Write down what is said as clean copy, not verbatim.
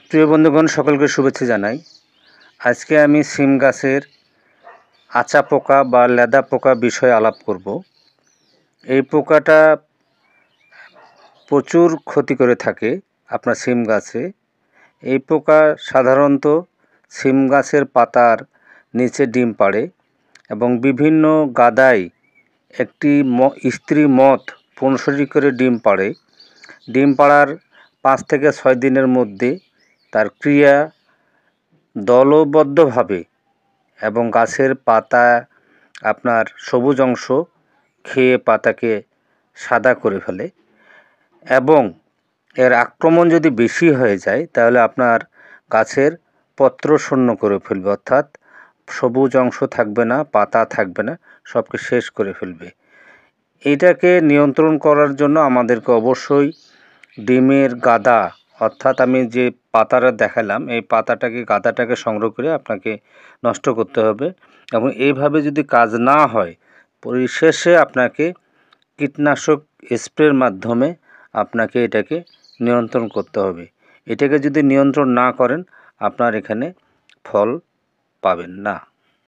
প্রিয় বন্ধুগণ, সকলকে শুভেচ্ছা জানাই। আজকে আমি সিম গাছের আচা পোকা বা লেদা পোকা বিষয়ে আলাপ করব। এই পোকাটা প্রচুর ক্ষতি করে থাকে আপনার সিম গাছে। এই পোকা সাধারণত সিম গাছের পাতার নিচে ডিম পাড়ে এবং বিভিন্ন গাদায় একটি স্ত্রী মথ 15টি করে ডিম পাড়ে। ডিম পাড়ার 5 থেকে 6 দিনের মধ্যে তার ক্রিয়া দলবদ্ধভাবে এবং গাছের পাতা আপনার সবুজ অংশ খেয়ে পাতাকে সাদা করে ফেলে এবং এর আক্রমণ যদি বেশি হয়ে যায় তাহলে আপনার গাছের পত্র শূন্য করে ফেলবে, অর্থাৎ সবুজ অংশ থাকবে না, পাতা থাকবে না, সবকে শেষ করে ফেলবে। এইটাকে নিয়ন্ত্রণ করার জন্য আমাদেরকে অবশ্যই ডিমের গাদা, অর্থাৎ আমি যে পাতাটা দেখালাম এই গাদাটাকে সংগ্রহ করে আপনাকে নষ্ট করতে হবে এবং এইভাবে যদি কাজ না হয় পরিশেষে আপনাকে কীটনাশক স্প্রের মাধ্যমে আপনাকে এটাকে নিয়ন্ত্রণ করতে হবে। এটাকে যদি নিয়ন্ত্রণ না করেন আপনার এখানে ফল পাবেন না।